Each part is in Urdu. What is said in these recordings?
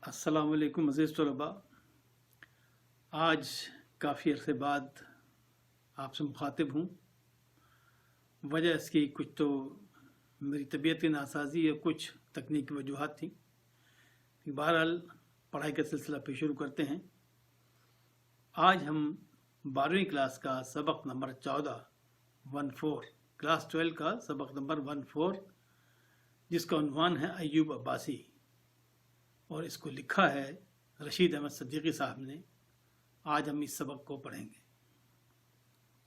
السلام علیکم عزیز طلباء. آج کافی عرصے بعد آپ سے مخاطب ہوں. وجہ اس کی کچھ تو میری طبیعت کی ناسازی اور کچھ تکنیکی وجوہات تھیں. بہرحال پڑھائی کا سلسلہ پھر شروع کرتے ہیں. آج ہم 12ویں کلاس کا سبق نمبر 14 کلاس 12 کا سبق نمبر 14 جس کا عنوان ہے ایوب عباسی، اور اس کو لکھا ہے رشید احمد صدیقی صاحب نے. آج ہم اس سبق کو پڑھیں گے.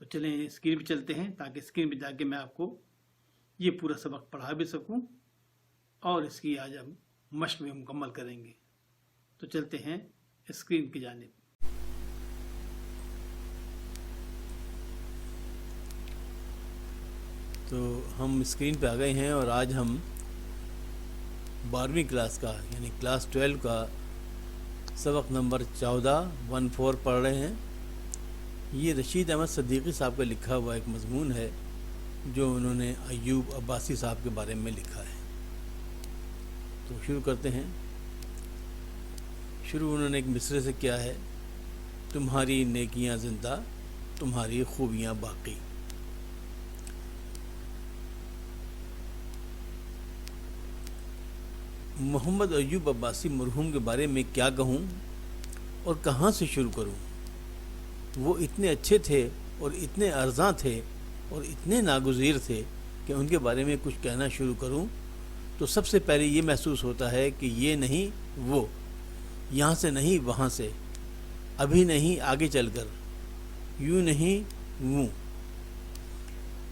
تو چلیں اسکرین پہ چلتے ہیں تاکہ اسکرین پہ جا کے میں آپ کو یہ پورا سبق پڑھا بھی سکوں، اور اس کی آج ہم مشق بھی مکمل کریں گے. تو چلتے ہیں اسکرین کی جانب. تو ہم اسکرین پہ آ گئے ہیں اور آج ہم 12ویں کلاس کا یعنی کلاس 12 کا سبق نمبر 14 پڑھ رہے ہیں. یہ رشید احمد صدیقی صاحب کا لکھا ہوا ایک مضمون ہے جو انہوں نے ایوب عباسی صاحب کے بارے میں لکھا ہے. تو شروع کرتے ہیں. شروع انہوں نے ایک مصرعے سے کیا ہے: تمہاری نیکیاں زندہ، تمہاری خوبیاں باقی. محمد ایوب عباسی مرحوم کے بارے میں کیا کہوں اور کہاں سے شروع کروں؟ وہ اتنے اچھے تھے اور اتنے ارزاں تھے اور اتنے ناگزیر تھے کہ ان کے بارے میں کچھ کہنا شروع کروں تو سب سے پہلے یہ محسوس ہوتا ہے کہ یہ نہیں وہ، یہاں سے نہیں وہاں سے، ابھی نہیں آگے چل کر، یوں نہیں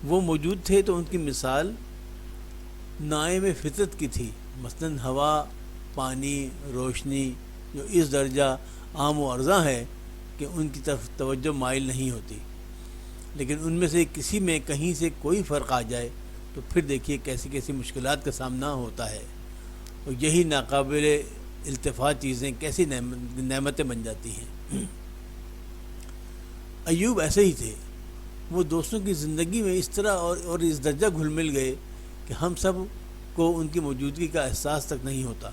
وہ موجود تھے تو ان کی مثال نائم فطرت کی تھی. مثلاً ہوا، پانی، روشنی جو اس درجہ عام و ارزاں ہے کہ ان کی طرف توجہ مائل نہیں ہوتی، لیکن ان میں سے کسی میں کہیں سے کوئی فرق آ جائے تو پھر دیکھیے کیسی کیسی مشکلات کا سامنا ہوتا ہے، اور یہی ناقابل التفات چیزیں کیسی نعمتیں بن جاتی ہیں. ایوب ایسے ہی تھے. وہ دوستوں کی زندگی میں اس طرح اور اس درجہ گھل مل گئے کہ ہم سب کو ان کی موجودگی کا احساس تک نہیں ہوتا.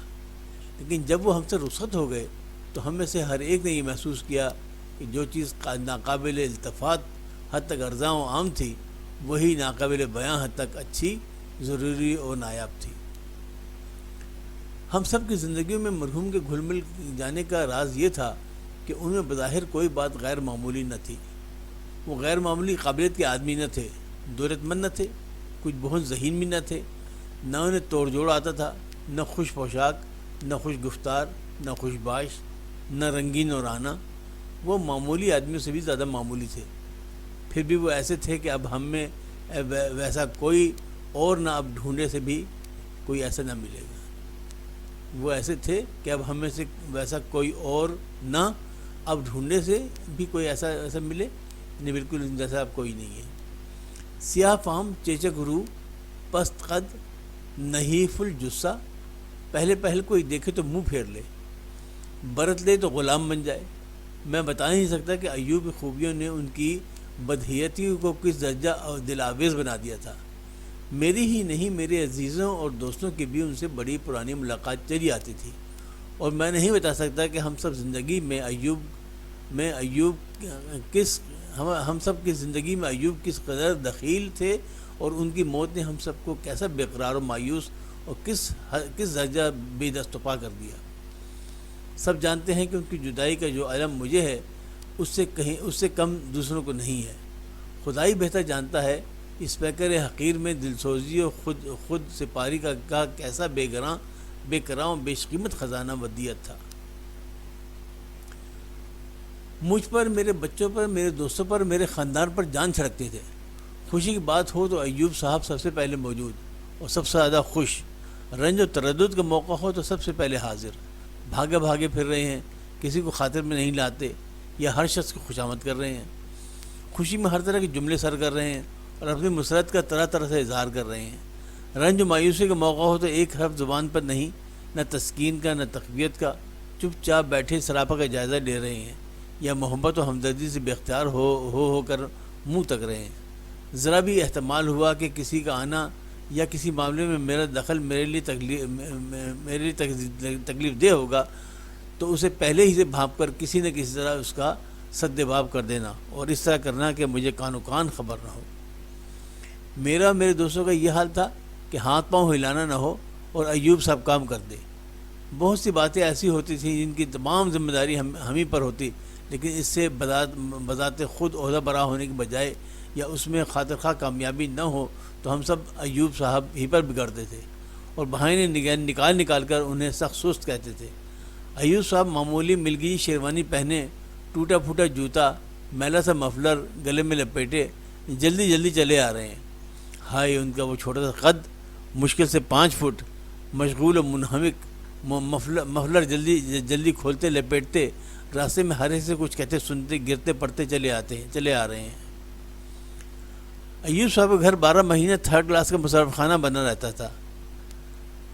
لیکن جب وہ ہم سے رخصت ہو گئے تو ہم میں سے ہر ایک نے یہ محسوس کیا کہ جو چیز ناقابل التفات حد تک ارزاں و عام تھی وہی ناقابل بیاں حد تک اچھی، ضروری اور نایاب تھی. ہم سب کی زندگیوں میں مرحوم کے گھل مل جانے کا راز یہ تھا کہ ان میں بظاہر کوئی بات غیر معمولی نہ تھی. وہ غیر معمولی قابلیت کے آدمی نہ تھے، دولت مند نہ تھے، کچھ بہت ذہین بھی نہ تھے، نہ انہیں توڑ جوڑ آتا تھا، نہ خوش پوشاک، نہ خوش گفتار، نہ خوش باش، نہ رنگین اور آنا. وہ معمولی آدمیوں سے بھی زیادہ معمولی تھے. پھر بھی وہ ایسے تھے کہ اب ہم میں ویسا کوئی اور نہ اب ڈھونڈے سے بھی کوئی ایسا نہ ملے گا. وہ ایسے تھے کہ اب ہم میں سے ویسا کوئی اور نہ اب ڈھونڈے سے بھی کوئی ایسا ملے نہیں، بالکل جیسا اب کوئی نہیں ہے. سیاہ فام، چیچک روح، پست قد، نحیف الجثہ، پہلے کوئی دیکھے تو منہ پھیر لے، برت لے تو غلام بن جائے. میں بتا نہیں سکتا کہ ایوب کی خوبیوں نے ان کی بدحیتی کو کس درجہ دل آویز بنا دیا تھا. میری ہی نہیں، میرے عزیزوں اور دوستوں کی بھی ان سے بڑی پرانی ملاقات چلی آتی تھی، اور میں نہیں بتا سکتا کہ ہم سب زندگی میں ہم سب کی زندگی میں ایوب کس قدر دخیل تھے، اور ان کی موت نے ہم سب کو کیسا بے قرار و مایوس اور کس درجہ بے دست و پا کر دیا. سب جانتے ہیں کہ ان کی جدائی کا جو علم مجھے ہے اس سے کم دوسروں کو نہیں ہے. خدائی بہتر جانتا ہے اس پیکر حقیر میں دلسوزی اور خود سپاری کا کیسا بے کراں و بیش قیمت خزانہ ودیعت تھا. مجھ پر، میرے بچوں پر، میرے دوستوں پر، میرے خاندان پر جان چھڑکتے تھے. خوشی کی بات ہو تو ایوب صاحب سب سے پہلے موجود اور سب سے زیادہ خوش. رنج و تردد کا موقع ہو تو سب سے پہلے حاضر. بھاگے پھر رہے ہیں، کسی کو خاطر میں نہیں لاتے یا ہر شخص کو خوشامد کر رہے ہیں. خوشی میں ہر طرح کے جملے سر کر رہے ہیں اور اپنی مسرت کا طرح سے اظہار کر رہے ہیں. رنج و مایوسی کا موقع ہو تو ایک حرف زبان پر نہیں، نہ تسکین کا نہ تقویت کا. چپ چاپ بیٹھے سراپا کا جائزہ لے رہے ہیں یا محبت و ہمدردی سے بے اختیار ہو کر منہ تک رہے ہیں. ذرا بھی احتمال ہوا کہ کسی کا آنا یا کسی معاملے میں میرا دخل میرے لیے تکلیف دہ ہوگا تو اسے پہلے ہی سے بھانپ کر کسی نہ کسی طرح اس کا سد باب کر دینا، اور اس طرح کرنا کہ مجھے کان و کان خبر نہ ہو۔ میرا میرے دوستوں کا یہ حال تھا کہ ہاتھ پاؤں ہلانا نہ ہو اور ایوب صاحب کام کر دے۔ بہت سی باتیں ایسی ہوتی تھیں جن کی تمام ذمہ داری ہم ہی پر ہوتی، لیکن اس سے بذات خود عہدہ برا ہونے کے بجائے یا اس میں خاطر خواہ کامیابی نہ ہو تو ہم سب ایوب صاحب ہی پر بگڑتے تھے اور بہانے نکال کر انہیں سخت سست کہتے تھے۔ ایوب صاحب معمولی ملگی شیروانی پہنے، ٹوٹا پھوٹا جوتا، میلا سا مفلر گلے میں لپیٹے جلدی چلے آ رہے ہیں۔ ہائے ان کا وہ چھوٹا سا قد، مشکل سے 5 فٹ، مشغول و منہمک، مفلر جلدی کھولتے لپیٹتے، راستے میں ہر ایک سے کچھ کہتے سنتے گرتے پڑتے چلے آ رہے ہیں۔ ایوب صاحب کا گھر 12 مہینے 3rd کلاس کا مصرف خانہ بنا رہتا تھا۔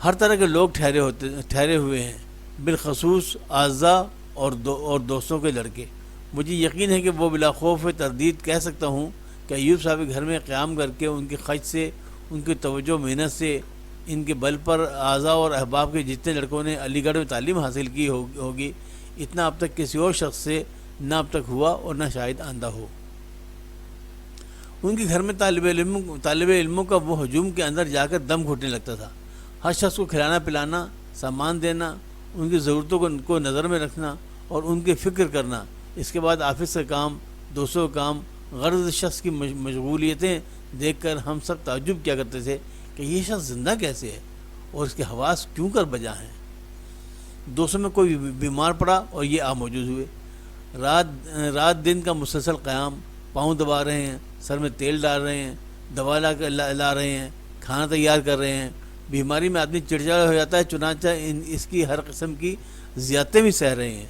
ہر طرح کے لوگ ٹھہرے ہوئے ہیں، بالخصوص اعزاء اور دوستوں کے لڑکے۔ مجھے یقین ہے کہ وہ بلا خوف تردید کہہ سکتا ہوں کہ ایوب صاحب کے گھر میں قیام کر کے ان کے خرچ سے، ان کی توجہ محنت سے، ان کے بل پر اعزاء اور احباب کے جتنے لڑکوں نے علی گڑھ میں تعلیم حاصل کی ہوگی، اتنا اب تک کسی اور شخص سے نہ اب تک ہوا اور نہ شاید آندہ ہو۔ ان کے گھر میں طالب علموں کا وہ ہجوم کے اندر جا کر دم گھٹنے لگتا تھا۔ ہر شخص کو کھلانا پلانا، سامان دینا، ان کی ضرورتوں کو نظر میں رکھنا اور ان کی فکر کرنا، اس کے بعد آفس کا کام، دوستوں کا کام، غرض شخص کی مشغولیتیں دیکھ کر ہم سب تعجب کیا کرتے تھے کہ یہ شخص زندہ کیسے ہے اور اس کے حواس کیوں کر بجا ہیں۔ دوستوں میں کوئی بیمار پڑا اور یہ آ موجود ہوئے۔ رات دن کا مسلسل قیام، پاؤں دبا رہے ہیں، سر میں تیل ڈال رہے ہیں، دوا لا رہے ہیں، کھانا تیار کر رہے ہیں۔ بیماری میں آدمی چڑچڑا ہو جاتا ہے، چنانچہ اس کی ہر قسم کی زیادتیں بھی سہ رہے ہیں۔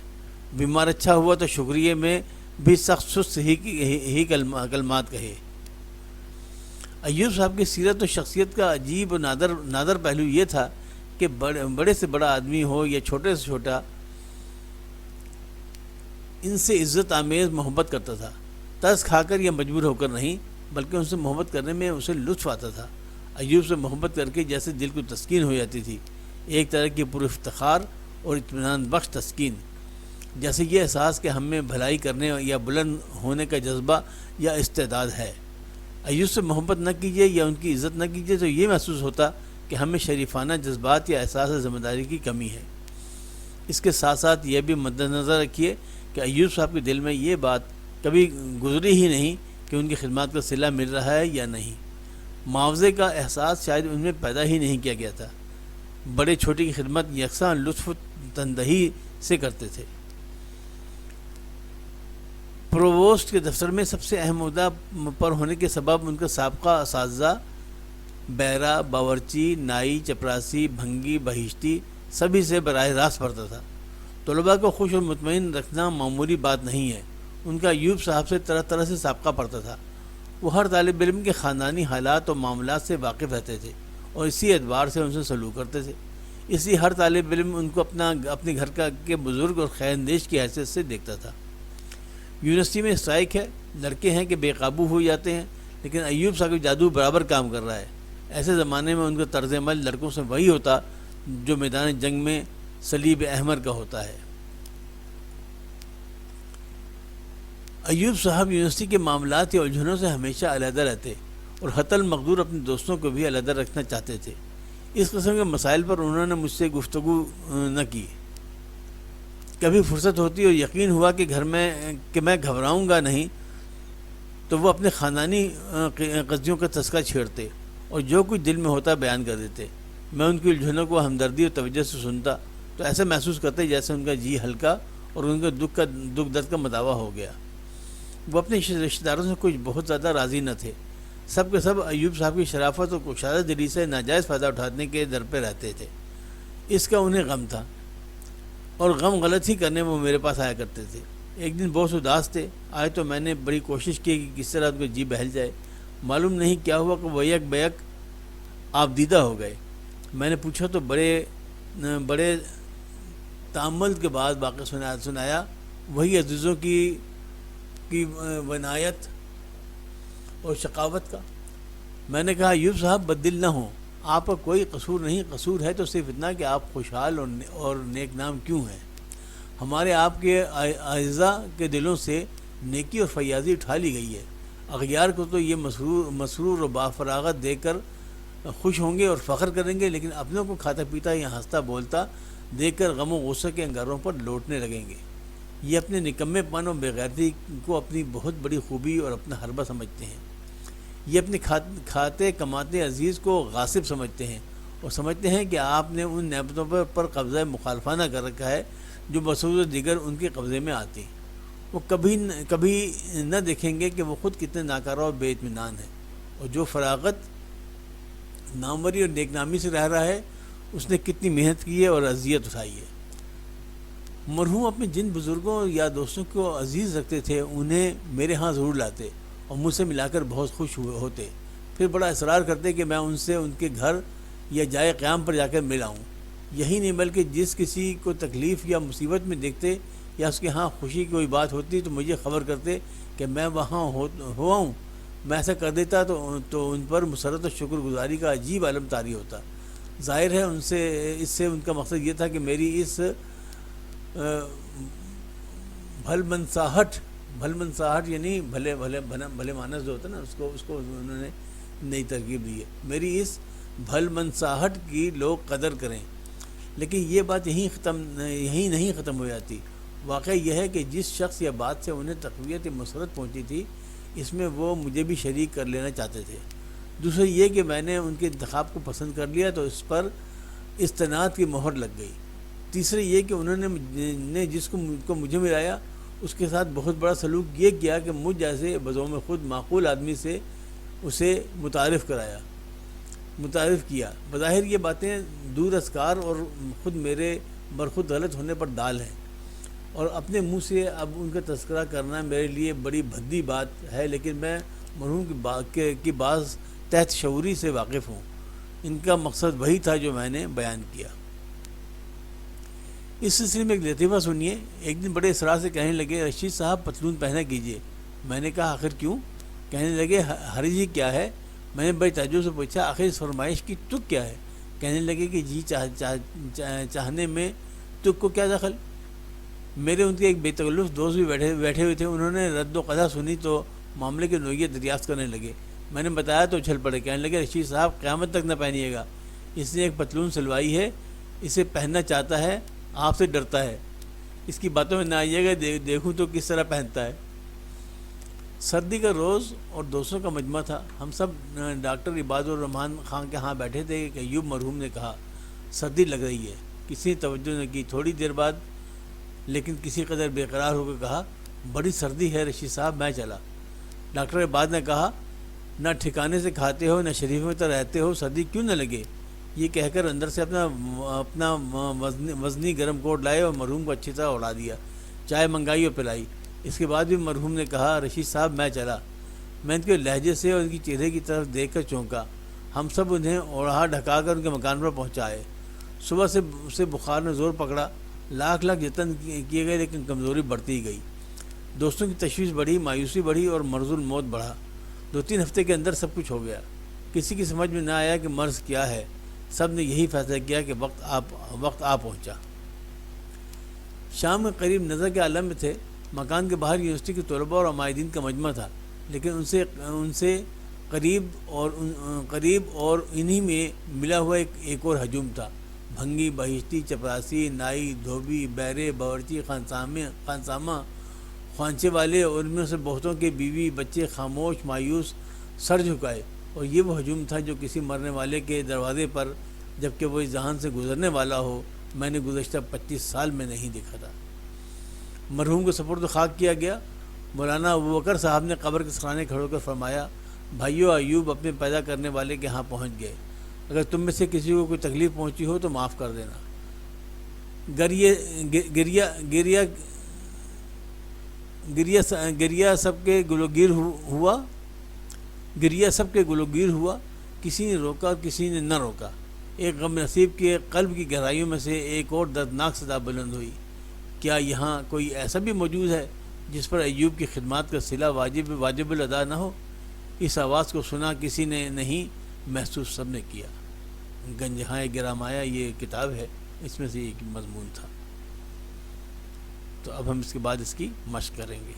بیمار اچھا ہوا تو شکریہ میں بھی سخت سست ہی کلمات کہے۔ ایوب صاحب کی سیرت و شخصیت کا عجیب و نادر پہلو یہ تھا کہ بڑے سے بڑا آدمی ہو یا چھوٹے سے چھوٹا، ان سے عزت آمیز محبت کرتا تھا۔ ترس کھا کر یا مجبور ہو کر نہیں، بلکہ ان سے محبت کرنے میں اسے لطف آتا تھا۔ ایوب سے محبت کر کے جیسے دل کو تسکین ہو جاتی تھی، ایک طرح کی پر افتخار اور اطمینان بخش تسکین، جیسے یہ احساس کہ ہم میں بھلائی کرنے یا بلند ہونے کا جذبہ یا استعداد ہے۔ ایوب سے محبت نہ کیجیے یا ان کی عزت نہ کیجیے تو یہ محسوس ہوتا کہ ہمیں شریفانہ جذبات یا احساس ذمہ داری کی کمی ہے۔ اس کے ساتھ ساتھ یہ بھی مد نظر رکھیے کہ ایوب صاحب کے دل میں یہ بات کبھی گزری ہی نہیں کہ ان کی خدمات کا صلہ مل رہا ہے یا نہیں۔ معاوضے کا احساس شاید ان میں پیدا ہی نہیں کیا گیا تھا۔ بڑے چھوٹے کی خدمت یکساں لطف تندہی سے کرتے تھے۔ پرووسٹ کے دفتر میں سب سے اہم عہدہ پر ہونے کے سبب ان کا سابقہ اساتذہ، بیرا، باورچی، نائی، چپراسی، بھنگی، بہشتی سبھی سے براہ راست پڑتا تھا۔ طلباء کو خوش اور مطمئن رکھنا معمولی بات نہیں ہے۔ ان کا ایوب صاحب سے طرح سے سابقہ پڑتا تھا۔ وہ ہر طالب علم کے خاندانی حالات اور معاملات سے واقف رہتے تھے اور اسی اعتبار سے ان سے سلوک کرتے تھے۔ اس لیے ہر طالب علم ان کو اپنے گھر کے بزرگ اور خیر اندیش کی حیثیت سے دیکھتا تھا۔ یونیورسٹی میں اسٹرائک ہے، لڑکے ہیں کہ بے قابو ہو جاتے ہیں، لیکن ایوب صاحب کا جادو برابر کام کر رہا ہے۔ ایسے زمانے میں ان کا طرز عمل لڑکوں سے وہی ہوتا جو میدان جنگ میں صلیب احمر کا ہوتا ہے۔ ایوب صاحب یونیورسٹی کے معاملات یا الجھنوں سے ہمیشہ علیحدہ رہتے اور حتی المقدور اپنے دوستوں کو بھی علیحدہ رکھنا چاہتے تھے۔ اس قسم کے مسائل پر انہوں نے مجھ سے گفتگو نہ کی۔ کبھی فرصت ہوتی اور یقین ہوا کہ میں گھبراؤں گا نہیں تو وہ اپنے خاندانی قضیوں کا تذکرہ چھیڑتے اور جو کچھ دل میں ہوتا بیان کر دیتے۔ میں ان کی الجھنوں کو ہمدردی اور توجہ سے سنتا تو ایسا محسوس کرتے جیسے ان کا جی ہلکا اور ان کے دکھ درد کا مداوع ہو گیا۔ وہ اپنے رشتہ داروں سے کچھ بہت زیادہ راضی نہ تھے۔ سب کے سب ایوب صاحب کی شرافت اور کشادہ دلی سے ناجائز فائدہ اٹھانے کے در پہ رہتے تھے۔ اس کا انہیں غم تھا اور غم غلط ہی کرنے میں وہ میرے پاس آیا کرتے تھے۔ ایک دن بہت اداس تھے، آئے تو میں نے بڑی کوشش کی کہ کس طرح ان کو جی بہل جائے۔ معلوم نہیں کیا ہوا کہ وہ یک بیک آپ دیدہ ہو گئے۔ میں نے پوچھا تو بڑے تأمل کے بعد واقعہ سنایا، وہی عزیزوں کی ونایت اور شقاوت کا۔ میں نے کہا ایوب صاحب بد دل نہ ہوں، آپ کا کوئی قصور نہیں، قصور ہے تو صرف اتنا کہ آپ خوشحال اور نیک نام کیوں ہیں۔ ہمارے آپ کے اعزاء کے دلوں سے نیکی اور فیاضی اٹھا لی گئی ہے. اغیار کو تو یہ مسرور و بافراغت دے کر خوش ہوں گے اور فخر کریں گے، لیکن اپنوں کو کھاتا پیتا یا ہنستا بولتا دیکھ کر غم و غصے کے انگاروں پر لوٹنے لگیں گے. یہ اپنے نکمے پن و بےغیرتی کو اپنی بہت بڑی خوبی اور اپنا حربہ سمجھتے ہیں. یہ اپنے کھاتے کماتے عزیز کو غاصب سمجھتے ہیں اور سمجھتے ہیں کہ آپ نے ان نعمتوں پر قبضہ مخالفانہ کر رکھا ہے جو بسوز دیگر ان کے قبضے میں آتی. وہ کبھی نہ دیکھیں گے کہ وہ خود کتنے ناکارہ اور بے اطمینان ہیں، اور جو فراغت ناموری اور نیکنامی سے رہ رہا ہے اس نے کتنی محنت کی ہے اور اذیت اٹھائی ہے. مرحوم اپنے جن بزرگوں یا دوستوں کو عزیز رکھتے تھے انہیں میرے ہاں ضرور لاتے اور مجھ سے ملا کر بہت خوش ہوتے. پھر بڑا اصرار کرتے کہ میں ان سے ان کے گھر یا جائے قیام پر جا کر مل آؤں. یہی نہیں بلکہ جس کسی کو تکلیف یا مصیبت میں دیکھتے یا اس کے ہاں خوشی کی کوئی بات ہوتی تو مجھے خبر کرتے کہ میں وہاں ہوا ہوں. میں ایسا کر دیتا تو ان پر مسرت و شکر گزاری کا عجیب عالم طاری ہوتا. ظاہر ہے اس سے ان کا مقصد یہ تھا کہ میری اس بھل منصاہٹ یعنی بھلے مانس جو ہوتا ہے نا اس کو انہوں نے نئی ترکیب دی ہے. میری اس بھل منصاہٹ کی لوگ قدر کریں. لیکن یہ بات یہیں نہیں ختم ہو جاتی. واقعہ یہ ہے کہ جس شخص یا بات سے انہیں تقویت مسرت پہنچی تھی اس میں وہ مجھے بھی شریک کر لینا چاہتے تھے. دوسرا یہ کہ میں نے ان کے انتخاب کو پسند کر لیا تو اس پر استناد کی مہر لگ گئی. تیسرا یہ کہ انہوں نے جس کو مجھے ملایا اس کے ساتھ بہت بڑا سلوک یہ کیا کہ مجھ جیسے بذوق خود معقول آدمی سے اسے متعارف کیا. بظاہر یہ باتیں دور از کار اور خود میرے برخود غلط ہونے پر دال ہیں، اور اپنے منہ سے اب ان کا تذکرہ کرنا میرے لیے بڑی بھدی بات ہے، لیکن میں مرحوم کی بعض تحت شعوری سے واقف ہوں. ان کا مقصد وہی تھا جو میں نے بیان کیا. اس سلسلے میں ایک لطیفہ سنیے. ایک دن بڑے اصرار سے کہنے لگے رشید صاحب پتلون پہنا کیجئے. میں نے کہا آخر کیوں؟ کہنے لگے حرج ہی کیا ہے؟ میں نے بڑی تعجب سے پوچھا آخر اس فرمائش کی تک کیا ہے؟ کہنے لگے کہ جی چاہنے میں تک کو کیا دخل. میرے ان کے ایک بے تکلف دوست بھی بیٹھے ہوئے تھے. انہوں نے رد و قضا سنی تو معاملے کی نوعیت دریافت کرنے لگے. میں نے بتایا تو اچھل پڑے. کہنے لگے رشید صاحب قیامت تک نہ پہنیے گا. اس نے ایک پتلون سلوائی ہے، اسے پہننا چاہتا ہے، آپ سے ڈرتا ہے. اس کی باتوں میں نہ آئیے گا، دیکھوں تو کس طرح پہنتا ہے. سردی کا روز اور دوستوں کا مجمع تھا. ہم سب ڈاکٹر عباد الرحمان خان کے ہاں بیٹھے تھے کہ ایوب مرحوم نے کہا سردی لگ رہی ہے. کسی نے توجہ نہ کی. تھوڑی دیر بعد لیکن کسی قدر بے قرار ہو کر کہا بڑی سردی ہے رشید صاحب، میں چلا. ڈاکٹر عباد نے کہا نہ ٹھکانے سے کھاتے ہو نہ شریف میں تو رہتے ہو، سردی کیوں نہ لگے. یہ کہہ کر اندر سے اپنا وزنی گرم کوٹ لائے اور مرحوم کو اچھی طرح اڑا دیا. چائے منگائی اور پلائی. اس کے بعد بھی مرحوم نے کہا رشید صاحب میں چلا. میں ان کے لہجے سے اور ان کی چہرے کی طرف دیکھ کر چونکا. ہم سب انہیں اوڑھا ڈھکا کر ان کے مکان پر پہنچائے. صبح سے اسے بخار نے زور پکڑا. لاکھ جتن کیے گئے لیکن کمزوری بڑھتی گئی. دوستوں کی تشویش بڑھی، مایوسی بڑھی اور مرض الموت بڑھا. 2-3 ہفتے کے اندر سب کچھ ہو گیا. کسی کی سمجھ میں نہ آیا کہ مرض کیا ہے. سب نے یہی فیصلہ کیا کہ وقت آ پہنچا. شام میں قریب نظر کے عالم میں تھے. مکان کے باہر یونیورسٹی کے طلباء اور عمائدین کا مجمع تھا، لیکن ان سے قریب اور انہی میں ملا ہوا ایک اور ہجوم تھا. بھنگی، بہشتی، چپراسی، نائی، دھوبی، بیرے، باورچی، خانسامہ، خوانچے والے اور ان میں سے بہتوں کے بیوی بچے خاموش مایوس سر جھکائے. اور یہ وہ ہجوم تھا جو کسی مرنے والے کے دروازے پر جبکہ وہ اس جہان سے گزرنے والا ہو میں نے گزشتہ 25 سال میں نہیں دیکھا تھا. مرحوم کو سپرد خاک کیا گیا. مولانا ابوبکر صاحب نے قبر کے سرانے کھڑے ہو کر فرمایا بھائیو ایوب اپنے پیدا کرنے والے کے ہاں پہنچ گئے. اگر تم میں سے کسی کو کوئی تکلیف پہنچی ہو تو معاف کر دینا. گریا سب کے گلوگیر ہوا. کسی نے روکا اور کسی نے نہ روکا. ایک غم نصیب کے قلب کی گہرائیوں میں سے ایک اور دردناک صدا بلند ہوئی. کیا یہاں کوئی ایسا بھی موجود ہے جس پر ایوب کی خدمات کا صلہ واجب الادا نہ ہو؟ اس آواز کو سنا کسی نے نہیں، محسوس سب نے کیا. گنجہائے گرامایا یہ کتاب ہے، اس میں سے ایک مضمون تھا. تو اب ہم اس کے بعد اس کی مشق کریں گے۔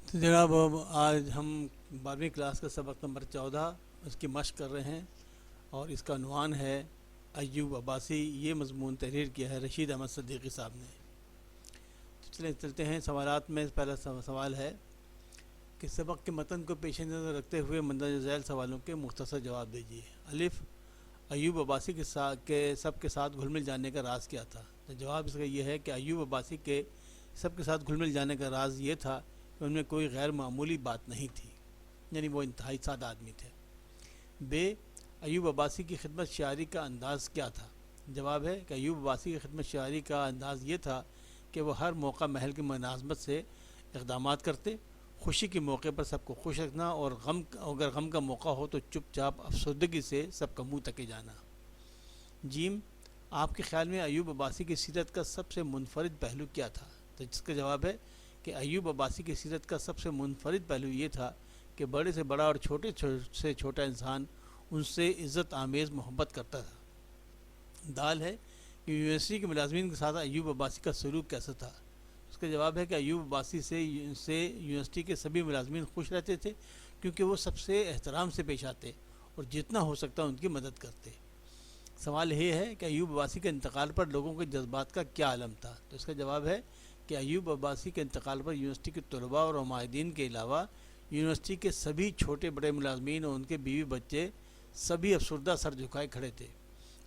تو جناب اب آج ہم 12ویں کلاس کا سبق نمبر 14 اس کی مشق کر رہے ہیں، اور اس کا عنوان ہے ایوب عباسی۔ یہ مضمون تحریر کیا ہے رشید احمد صدیقی صاحب نے۔ تو چلتے ہیں سوالات میں۔ پہلا سوال ہے کہ سبق کے متن کو پیش نظر رکھتے ہوئے مندرجہ ذیل سوالوں کے مختصر جواب دیجیے۔ الف، ایوب عباسی کے سب کے ساتھ گھل مل جانے کا راز کیا تھا؟ تو جواب اس کا یہ ہے کہ ایوب عباسی کے سب کے ساتھ گھل مل جانے کا راز یہ تھا کہ ان میں کوئی غیر معمولی بات نہیں تھی، یعنی وہ انتہائی سادہ آدمی تھے۔ بے، ایوب عباسی کی خدمت شاعری کا انداز کیا تھا؟ جواب ہے کہ ایوب عباسی کی خدمت شاعری کا انداز یہ تھا کہ وہ ہر موقع محل کی مناسبت سے اقدامات کرتے، خوشی کے موقع پر سب کو خوش رکھنا، اور اگر غم کا موقع ہو تو چپ چاپ افسردگی سے سب کا منہ تکے جانا۔ جیم، آپ کے خیال میں ایوب عباسی کی سیرت کا سب سے منفرد پہلو کیا تھا؟ تو جس کا جواب ہے کہ ایوب عباسی کی سیرت کا سب سے منفرد پہلو یہ تھا کہ بڑے سے بڑا اور چھوٹے سے چھوٹا انسان ان سے عزت آمیز محبت کرتا تھا۔ دال ہے کہ یونیورسٹی کے ملازمین کے ساتھ ایوب عباسی کا سلوک کیسا تھا؟ اس کا جواب ہے کہ ایوب عباسی سے یونیورسٹی کے سبھی ملازمین خوش رہتے تھے، کیونکہ وہ سب سے احترام سے پیش آتے اور جتنا ہو سکتا ان کی مدد کرتے۔ سوال یہ ہے کہ ایوب عباسی کے انتقال پر لوگوں کے جذبات کا کیا عالم تھا؟ تو اس کا جواب ہے کہ ایوب عباسی کے انتقال پر یونیورسٹی کے طلباء اور معاہدین کے علاوہ یونیورسٹی کے سبھی چھوٹے بڑے ملازمین اور ان کے بیوی بچے سبھی افسردہ سر جھکائے کھڑے تھے۔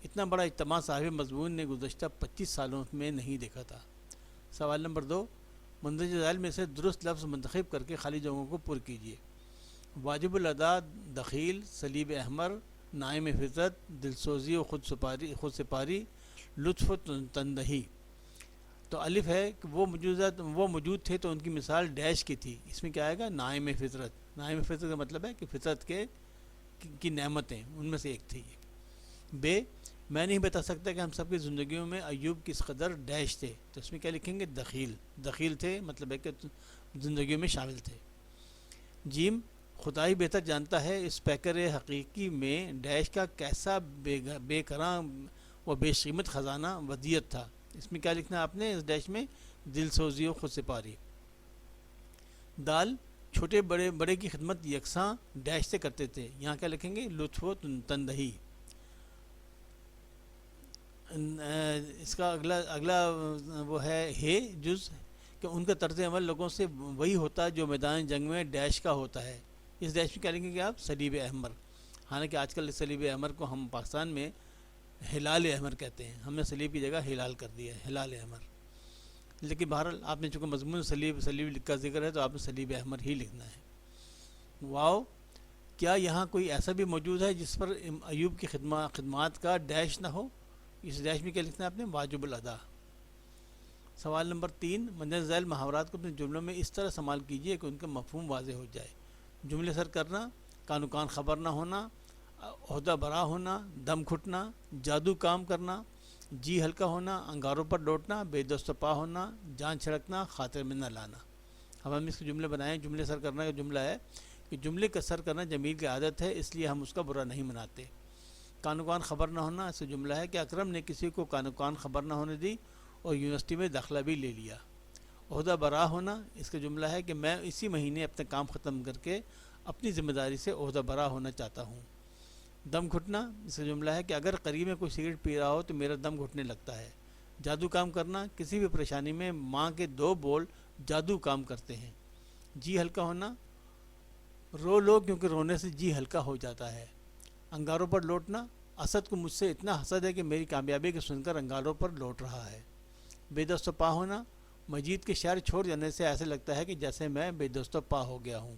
اتنا بڑا اجتماع صاحب مضمون نے گزشتہ 25 سالوں میں نہیں دیکھا تھا۔ سوال نمبر 2، مندرجہ ذیل میں سے درست لفظ منتخب کر کے خالی جگہوں کو پر کیجیے۔ واجب الادا، دخیل، صلیب احمر، نائم فطرت، دلسوزی و خود سپاری، لطف و تندہی۔ تو الف ہے کہ وہ موجود تھے تو ان کی مثال ڈیش کی تھی۔ اس میں کیا آئے گا؟ نائم فطرت۔ نائم فطرت کا مطلب ہے کہ فطرت کی نعمتیں ان میں سے ایک تھی۔ بے، میں نہیں بتا سکتا کہ ہم سب کی زندگیوں میں ایوب کس قدر ڈیش تھے، تو اس میں کیا لکھیں گے؟ دخیل تھے، مطلب ہے کہ زندگیوں میں شامل تھے۔ جیم، خدائی بہتر جانتا ہے اس پیکر حقیقی میں ڈیش کا کیسا بے کراں و بے قیمت خزانہ ودیعت تھا۔ اس میں کیا لکھنا ہے آپ نے اس ڈیش میں؟ دل سوزی و خود سپاری۔ دال، چھوٹے بڑے کی خدمت یکساں ڈیش سے کرتے تھے، یہاں کیا لکھیں گے؟ لطف و تندہی۔ اس کا اگلا وہ ہے جز کہ ان کا طرز عمل لوگوں سے وہی ہوتا ہے جو میدان جنگ میں ڈیش کا ہوتا ہے۔ اس ڈیش میں کیا لکھیں گے آپ؟ صلیب احمر۔ حالانکہ آج کل صلیب احمر کو ہم پاکستان میں ہلال احمر کہتے ہیں، ہم نے صلیب کی جگہ ہلال کر دیا ہے، ہلال احمر۔ لیکن بہرحال آپ نے چونکہ مضمون صلیب کا ذکر ہے تو آپ نے صلیب احمر ہی لکھنا ہے۔ واو، کیا یہاں کوئی ایسا بھی موجود ہے جس پر ایوب کی خدمات کا ڈیش نہ ہو؟ اس ڈیش میں کیا لکھنا ہے آپ نے؟ واجب الادا۔ سوال نمبر 3، مندرجہ ذیل محاورات کو اپنے جملوں میں اس طرح استعمال کیجیے کہ ان کا مفہوم واضح ہو جائے۔ جملے سر کرنا، کان و کان خبر نہ ہونا، عہدہ برا ہونا، دم گھٹنا، جادو کام کرنا، جی ہلکا ہونا، انگاروں پر لوٹنا، بے دست و پا ہونا، جان چھڑکنا، خاطر میں نہ لانا۔ اب ہم اس کے جملے بنائیں۔ جملے سر کرنا کا جملہ ہے کہ جملے کا سر کرنا جمیل کی عادت ہے، اس لیے ہم اس کا برا نہیں مناتے۔ کان و کان خبر نہ ہونا، اس سے جملہ ہے کہ اکرم نے کسی کو کان و کان خبر نہ ہونے دی اور یونیورسٹی میں داخلہ بھی لے لیا۔ عہدہ برا ہونا، اس کا جملہ ہے کہ میں اسی مہینے اپنا کام ختم کر کے اپنی ذمہ داری سے عہدہ برا ہونا چاہتا ہوں۔ دم گھٹنا، اس کا جملہ ہے کہ اگر قریب میں کوئی سگریٹ پی رہا ہو تو میرا دم گھٹنے لگتا ہے۔ جادو کام کرنا، کسی بھی پریشانی میں ماں کے 2 بول جادو کام کرتے ہیں۔ جی ہلکا ہونا، رو لو کیونکہ رونے سے جی ہلکا ہو جاتا ہے۔ انگاروں پر لوٹنا، اسد کو مجھ سے اتنا حسد ہے کہ میری کامیابی کو سن کر انگاروں پر لوٹ رہا ہے۔ بے دست و پا ہونا، مجید کے شعر چھوڑ جانے سے ایسے لگتا ہے کہ جیسے میں بے دست و پا ہو گیا ہوں۔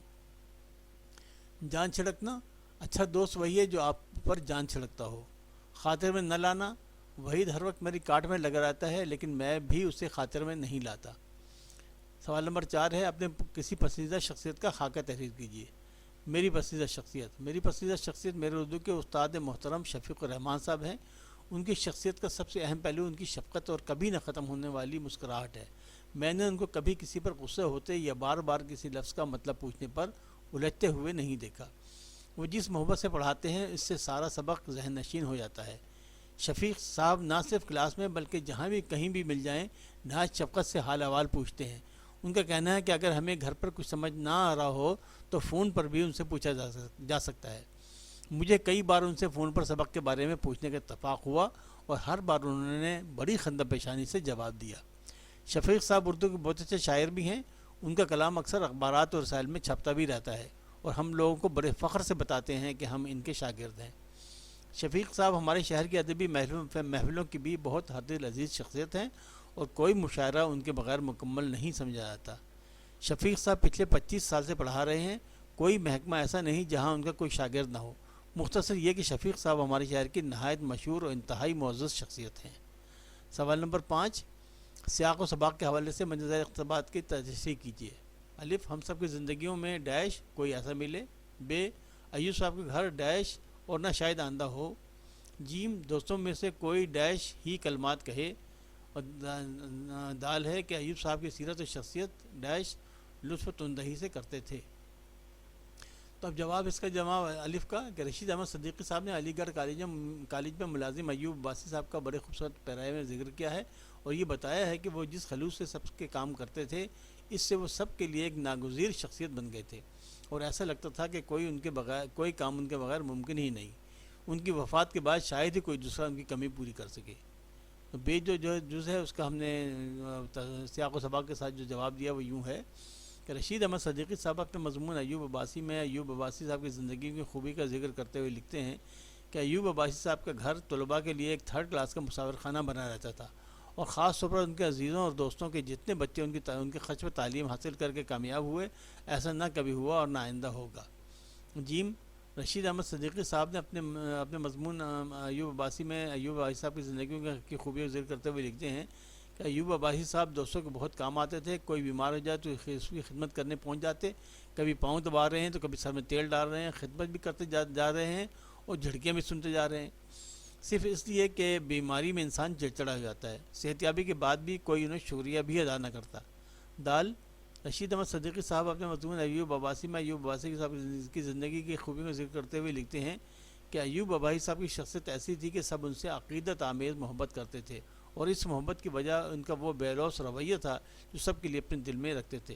جان چھڑکنا، اچھا دوست وہی ہے جو آپ پر جان چھڑکتا ہو۔ خاطر میں نہ لانا، وحید ہر وقت میری کاٹ میں لگا رہتا ہے لیکن میں بھی اسے خاطر میں نہیں لاتا۔ سوال نمبر 4 ہے، اپنے کسی پسندیدہ شخصیت کا خاکہ تحریر کیجیے۔ میری پسندیدہ شخصیت میرے اردو کے استاد محترم شفیق الرحمان صاحب ہیں۔ ان کی شخصیت کا سب سے اہم پہلو ان کی شفقت اور کبھی نہ ختم ہونے والی مسکراہٹ ہے۔ میں نے ان کو کبھی کسی پر غصے ہوتے یا بار بار کسی لفظ کا مطلب پوچھنے پر الجھتے ہوئے نہیں دیکھا۔ وہ جس محبت سے پڑھاتے ہیں اس سے سارا سبق ذہن نشین ہو جاتا ہے۔ شفیق صاحب نہ صرف کلاس میں بلکہ جہاں بھی کہیں بھی مل جائیں نہایت شفقت سے حال احوال پوچھتے ہیں۔ ان کا کہنا ہے کہ اگر ہمیں گھر پر کچھ سمجھ نہ آ رہا ہو تو فون پر بھی ان سے پوچھا جا سکتا ہے۔ مجھے کئی بار ان سے فون پر سبق کے بارے میں پوچھنے کا اتفاق ہوا اور ہر بار انہوں نے بڑی خندہ پیشانی سے جواب دیا۔ شفیق صاحب اردو کے بہت اچھے شاعر بھی ہیں۔ ان کا کلام اکثر اخبارات اور رسائل میں چھپتا بھی رہتا ہے اور ہم لوگوں کو بڑے فخر سے بتاتے ہیں کہ ہم ان کے شاگرد ہیں۔ شفیق صاحب ہمارے شہر کی ادبی محفلوں کی بھی بہت حد عزیز شخصیت ہیں اور کوئی مشاعرہ ان کے بغیر مکمل نہیں سمجھا جاتا۔ شفیق صاحب پچھلے 25 سال سے پڑھا رہے ہیں۔ کوئی محکمہ ایسا نہیں جہاں ان کا کوئی شاگرد نہ ہو۔ مختصر یہ کہ شفیق صاحب ہمارے شہر کی نہایت مشہور اور انتہائی معزز شخصیت ہیں۔ سوال نمبر 5، سیاق و سباق کے حوالے سے مجموعہ اقتباسات کی تشریح کیجیے۔ الف، ہم سب کی زندگیوں میں ڈیش کوئی ایسا ملے۔ ب، ایوب صاحب کے گھر ڈیش اور نہ شاید آندہ ہو۔ جیم، دوستوں میں سے کوئی ڈیش ہی کلمات کہے۔ اور دال ہے کہ ایوب صاحب کی سیرت و شخصیت ڈیش لطف و تندہی سے کرتے تھے۔ تو اب جواب اس کا جواب الف کا کہ رشید احمد صدیقی صاحب نے علی گڑھ کالج میں ملازم ایوب عباسی صاحب کا بڑے خوبصورت پیرائے میں ذکر کیا ہے اور یہ بتایا ہے کہ وہ جس خلوص سے سب کے کام کرتے تھے اس سے وہ سب کے لیے ایک ناگزیر شخصیت بن گئے تھے اور ایسا لگتا تھا کہ کوئی کام ان کے بغیر ممکن ہی نہیں۔ ان کی وفات کے بعد شاید ہی کوئی دوسرا ان کی کمی پوری کر سکے۔ تو بے جو جز ہے اس کا ہم نے سیاق و سباق کے ساتھ جو جواب دیا وہ یوں ہے کہ رشید احمد صدیقی صاحب اپنے مضمون ایوب عباسی میں ایوب عباسی صاحب کی زندگی کی خوبی کا ذکر کرتے ہوئے لکھتے ہیں کہ ایوب عباسی صاحب کا گھر طلباء کے لیے ایک 3rd کلاس کا مسافر خانہ بنا رہتا تھا اور خاص طور پر ان کے عزیزوں اور دوستوں کے جتنے بچے ان کے خرچ پر تعلیم حاصل کر کے کامیاب ہوئے ایسا نہ کبھی ہوا اور نہ آئندہ ہوگا۔ جیم، رشید احمد صدیقی صاحب نے اپنے مضمون ایوب عباسی میں ایوب عباسی صاحب کی زندگی کی خوبیوں کا ذکر کرتے ہوئے لکھتے ہیں کہ ایوب عباسی صاحب دوستوں کے بہت کام آتے تھے۔ کوئی بیمار ہو جائے تو اس کی خدمت کرنے پہنچ جاتے، کبھی پاؤں دبا رہے ہیں تو کبھی سر میں تیل ڈال رہے ہیں، خدمت بھی کرتے جا رہے ہیں اور جھڑکیاں بھی سنتے جا رہے ہیں، صرف اس لیے کہ بیماری میں انسان چڑچڑا ہو جاتا ہے، صحتیابی کے بعد بھی کوئی انہیں شکریہ بھی ادا نہ کرتا۔ دال، رشید احمد صدیقی صاحب اپنے مضمون ایوب عباسی میں ایوب عباسی صاحب کی زندگی کی خوبیوں کا ذکر کرتے ہوئے لکھتے ہیں کہ ایوب عباسی صاحب کی شخصیت ایسی تھی کہ سب ان سے عقیدت آمیز محبت کرتے تھے اور اس محبت کی وجہ ان کا وہ بے لوث رویہ تھا جو سب کے لیے اپنے دل میں رکھتے تھے۔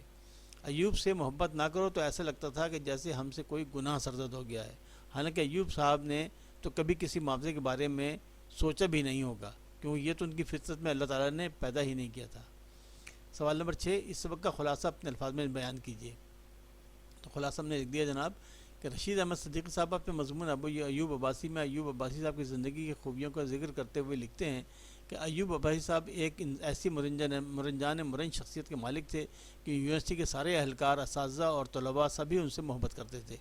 ایوب سے محبت نہ کرو تو ایسا لگتا تھا کہ جیسے ہم سے کوئی گناہ سرزد ہو گیا ہے، حالانکہ ایوب صاحب نے تو کبھی کسی معاوضے کے بارے میں سوچا بھی نہیں ہوگا کیونکہ یہ تو ان کی فطرت میں اللہ تعالیٰ نے پیدا ہی نہیں کیا تھا۔ سوال نمبر 6، اس سبق کا خلاصہ اپنے الفاظ میں بیان کیجیے۔ تو خلاصہ ہم نے لکھ دیا جناب کہ رشید احمد صدیقی صاحب اپنے مضمون ایوب عباسی میں ایوب عباسی صاحب کی زندگی کی خوبیوں کا ذکر کرتے ہوئے لکھتے ہیں کہ ایوب عباسی صاحب ایک ایسی مرن شخصیت کے مالک تھے کہ یونیورسٹی کے سارے اہلکار، اساتذہ اور طلباء سبھی ان سے محبت کرتے تھے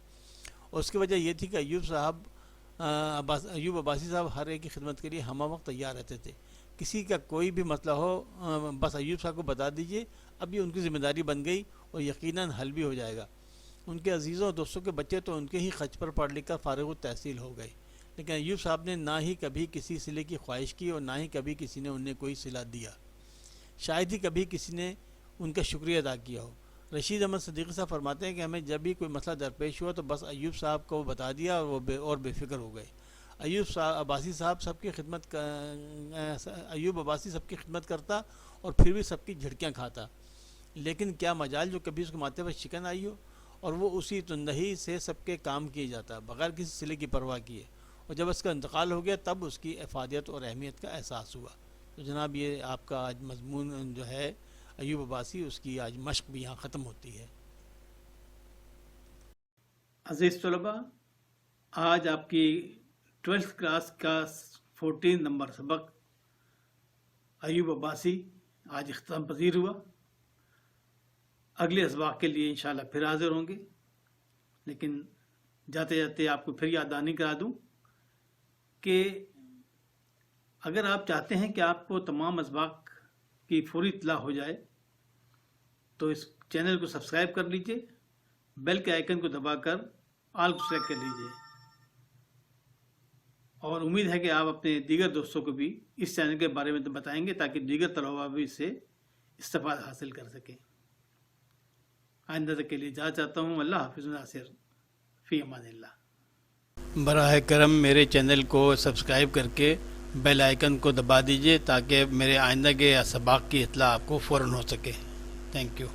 اور اس کی وجہ یہ تھی کہ ایوب عباسی صاحب ہر ایک کی خدمت کے لیے ہمہ وقت تیار رہتے تھے۔ کسی کا کوئی بھی مسئلہ ہو بس ایوب صاحب کو بتا دیجئے، اب یہ ان کی ذمہ داری بن گئی اور یقیناً حل بھی ہو جائے گا۔ ان کے عزیزوں اور دوستوں کے بچے تو ان کے ہی خرچ پر پڑھ لکھ کر فارغ التحصیل ہو گئے، لیکن ایوب صاحب نے نہ ہی کبھی کسی صلے کی خواہش کی اور نہ ہی کبھی کسی نے انہیں کوئی صلہ دیا، شاید ہی کبھی کسی نے ان کا شکریہ ادا کیا ہو۔ رشید احمد صدیقی صاحب فرماتے ہیں کہ ہمیں جب بھی کوئی مسئلہ درپیش ہوا تو بس ایوب صاحب کو بتا دیا اور بے فکر ہو گئے۔ ایوب عباسی سب کی خدمت کرتا اور پھر بھی سب کی جھڑکیاں کھاتا، لیکن کیا مجال جو کبھی اس کے ماتھے پر شکن آئی ہو، اور وہ اسی تندہی سے سب کے کام کیے جاتا بغیر کسی صلے کی پرواہ کیے، اور جب اس کا انتقال ہو گیا تب اس کی افادیت اور اہمیت کا احساس ہوا۔ تو جناب یہ آپ کا آج مضمون جو ہے ایوب عباسی، اس کی آج مشق بھی یہاں ختم ہوتی ہے۔ عزیز طلباء، آج آپ کی 12th کلاس کا 14 نمبر سبق ایوب عباسی آج اختتام پذیر ہوا۔ اگلے اسباق کے لیے انشاءاللہ پھر حاضر ہوں گے، لیکن جاتے جاتے آپ کو پھر یاد دہانی کرا دوں کہ اگر آپ چاہتے ہیں کہ آپ کو تمام اسباق کی فوری اطلاع ہو جائے تو اس چینل کو سبسکرائب کر لیجئے، بیل کے آئیکن کو دبا کر آل کو سلیکٹ کر لیجئے، اور امید ہے کہ آپ اپنے دیگر دوستوں کو بھی اس چینل کے بارے میں بتائیں گے تاکہ دیگر طلباء بھی اس سے استفادہ حاصل کر سکیں۔ آئندہ تک کے لیے اجازت چاہتا ہوں۔ اللہ حافظ ناصر، فی امان اللہ۔ براہ کرم میرے چینل کو سبسکرائب کر کے بیل آئیکن کو دبا دیجئے تاکہ میرے آئندہ کے اسباق کی اطلاع آپ کو فوراً ہو سکے. Thank you.